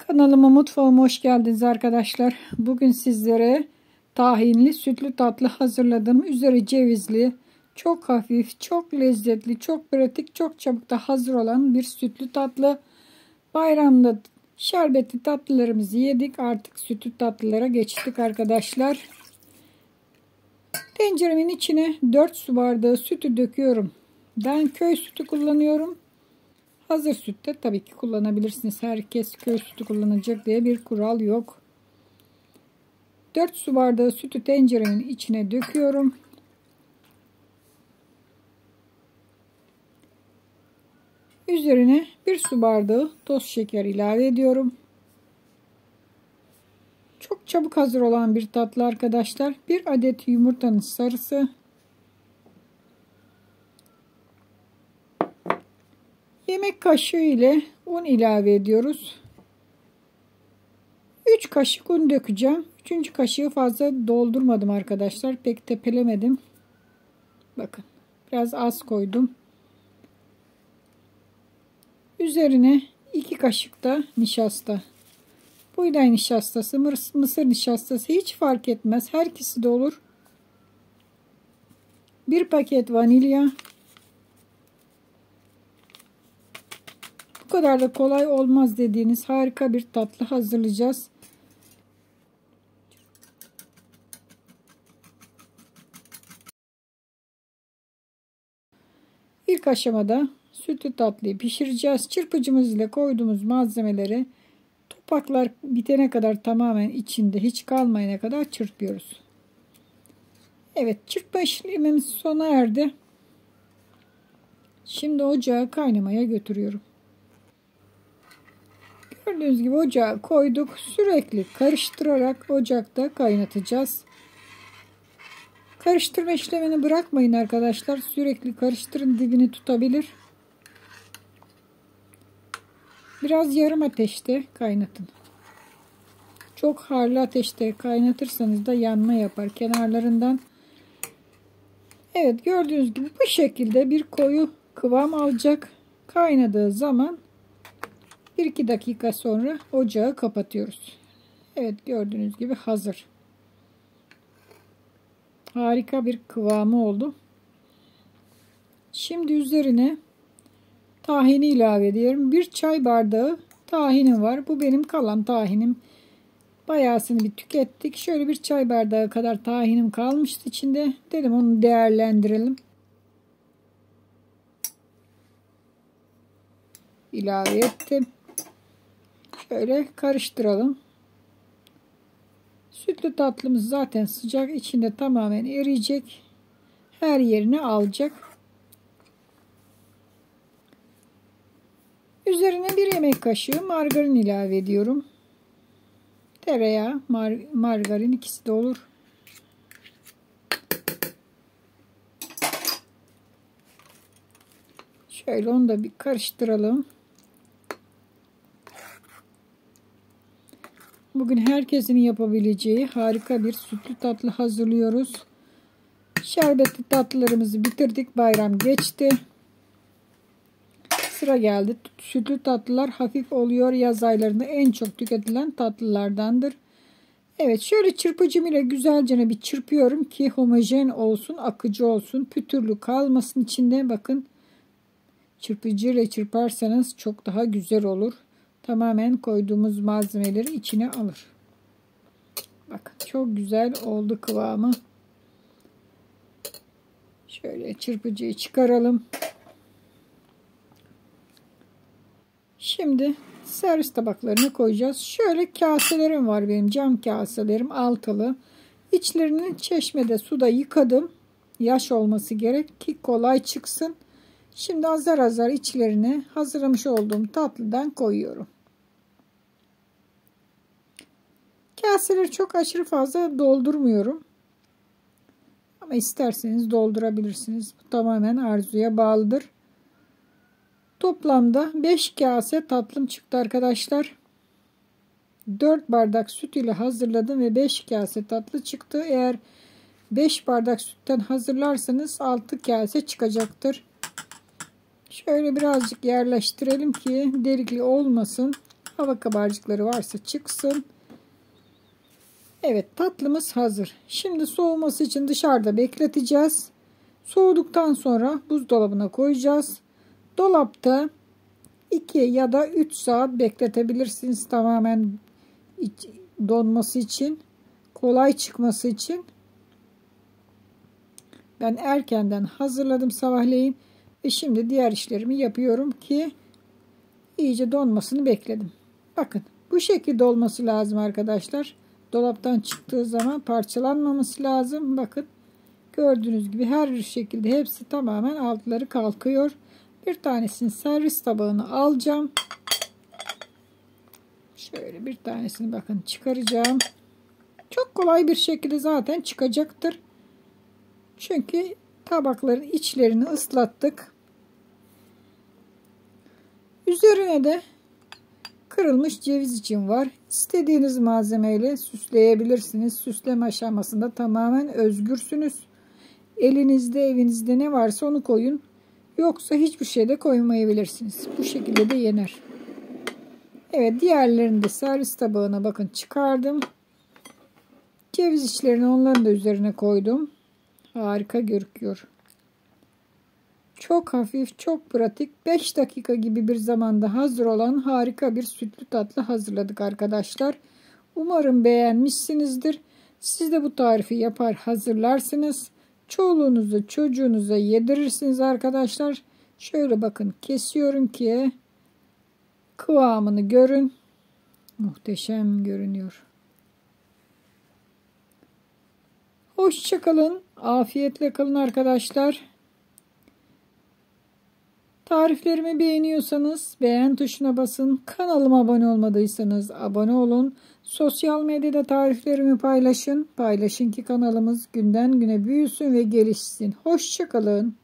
Kanalıma, mutfağıma hoş geldiniz arkadaşlar. Bugün sizlere tahinli sütlü tatlı hazırladım. Üzeri cevizli, çok hafif, çok lezzetli, çok pratik, çok çabuk da hazır olan bir sütlü tatlı. Bayramda şerbetli tatlılarımızı yedik. Artık sütlü tatlılara geçtik arkadaşlar. Tenceremin içine 4 su bardağı sütü döküyorum. Ben köy sütü kullanıyorum. Hazır süt de tabii ki kullanabilirsiniz. Herkes köy sütü kullanacak diye bir kural yok. 4 su bardağı sütü tenceremin içine döküyorum. Üzerine 1 su bardağı toz şeker ilave ediyorum. Çok çabuk hazır olan bir tatlı arkadaşlar. 1 adet yumurtanın sarısı. Yemek kaşığı ile un ilave ediyoruz. 3 kaşık un dökeceğim. 3. kaşığı fazla doldurmadım arkadaşlar. Pek tepelemedim. Bakın. Biraz az koydum. Üzerine 2 kaşık da nişasta. Buğday nişastası, mısır nişastası hiç fark etmez. Her ikisi de olur. 1 paket vanilya. Bu kadar da kolay olmaz dediğiniz harika bir tatlı hazırlayacağız. İlk aşamada sütlü tatlıyı pişireceğiz. Çırpıcımız ile koyduğumuz malzemeleri topaklar bitene kadar, tamamen içinde hiç kalmayana kadar çırpıyoruz. Evet, çırpma işlemimiz sona erdi. Şimdi ocağı kaynamaya götürüyorum. Gördüğünüz gibi ocağa koyduk. Sürekli karıştırarak ocakta kaynatacağız. Karıştırma işlemini bırakmayın arkadaşlar. Sürekli karıştırın, dibini tutabilir. Biraz yarım ateşte kaynatın. Çok harlı ateşte kaynatırsanız da yanma yapar kenarlarından. Evet, gördüğünüz gibi bu şekilde bir koyu kıvam alacak. Kaynadığı zaman 1-2 dakika sonra ocağı kapatıyoruz. Evet, gördüğünüz gibi hazır. Harika bir kıvamı oldu. Şimdi üzerine tahini ilave ediyorum. 1 çay bardağı tahinim var. Bu benim kalan tahinim. Bayağısını bir tükettik. Şöyle 1 çay bardağı kadar tahinim kalmıştı içinde. Dedim onu değerlendirelim. İlave ettim. Şöyle karıştıralım. Sütlü tatlımız zaten sıcak. İçinde tamamen eriyecek. Her yerine alacak. Üzerine 1 yemek kaşığı margarin ilave ediyorum. Tereyağı, margarin ikisi de olur. Şöyle onu da bir karıştıralım. Bugün herkesin yapabileceği harika bir sütlü tatlı hazırlıyoruz. Şerbetli tatlılarımızı bitirdik. Bayram geçti. Sıra geldi. Sütlü tatlılar hafif oluyor. Yaz aylarında en çok tüketilen tatlılardandır. Evet, şöyle çırpıcım ile güzelce bir çırpıyorum ki homojen olsun, akıcı olsun, pütürlü kalmasın içinde. Bakın, çırpıcı ile çırparsanız çok daha güzel olur. Tamamen koyduğumuz malzemeleri içine alır. Bakın, çok güzel oldu kıvamı. Şöyle çırpıcıyı çıkaralım. Şimdi servis tabaklarına koyacağız. Şöyle kaselerim var benim, cam kaselerim, altılı. İçlerini çeşmede suda yıkadım. Yaş olması gerek ki kolay çıksın. Şimdi azar azar içlerine hazırlamış olduğum tatlıdan koyuyorum. Kaseleri çok aşırı fazla doldurmuyorum. Ama isterseniz doldurabilirsiniz. Bu tamamen arzuya bağlıdır. Toplamda 5 kase tatlım çıktı arkadaşlar. 4 bardak süt ile hazırladım ve 5 kase tatlı çıktı. Eğer 5 bardak sütten hazırlarsanız 6 kase çıkacaktır. Şöyle birazcık yerleştirelim ki delikli olmasın. Hava kabarcıkları varsa çıksın. Evet, tatlımız hazır. Şimdi soğuması için dışarıda bekleteceğiz. Soğuduktan sonra buzdolabına koyacağız. Dolapta 2 ya da 3 saat bekletebilirsiniz, tamamen donması için, kolay çıkması için. Ben erkenden hazırladım sabahleyin ve şimdi diğer işlerimi yapıyorum ki iyice donmasını bekledim. Bakın bu şekilde olması lazım arkadaşlar. Dolaptan çıktığı zaman parçalanmaması lazım. Bakın gördüğünüz gibi her bir şekilde hepsi tamamen altları kalkıyor. Bir tanesini servis tabağına alacağım. Şöyle bir tanesini bakın çıkaracağım. Çok kolay bir şekilde zaten çıkacaktır. Çünkü tabakların içlerini ıslattık. Üzerine de kırılmış ceviz için var. İstediğiniz malzemeyle süsleyebilirsiniz. Süsleme aşamasında tamamen özgürsünüz. Elinizde, evinizde ne varsa onu koyun. Yoksa hiçbir şey de koymayabilirsiniz. Bu şekilde de yener. Evet, diğerlerini de servis tabağına bakın çıkardım. Ceviz içlerini onların da üzerine koydum. Harika görünüyor. Çok hafif, çok pratik, 5 dakika gibi bir zamanda hazır olan harika bir sütlü tatlı hazırladık arkadaşlar. Umarım beğenmişsinizdir. Siz de bu tarifi yapar hazırlarsınız. Çoluğunuza, çocuğunuza yedirirsiniz arkadaşlar. Şöyle bakın kesiyorum ki kıvamını görün. Muhteşem görünüyor. Hoşça kalın. Afiyetle kalın arkadaşlar. Tariflerimi beğeniyorsanız beğen tuşuna basın. Kanalıma abone olmadıysanız abone olun. Sosyal medyada tariflerimi paylaşın. Paylaşın ki kanalımız günden güne büyüsün ve gelişsin. Hoşça kalın.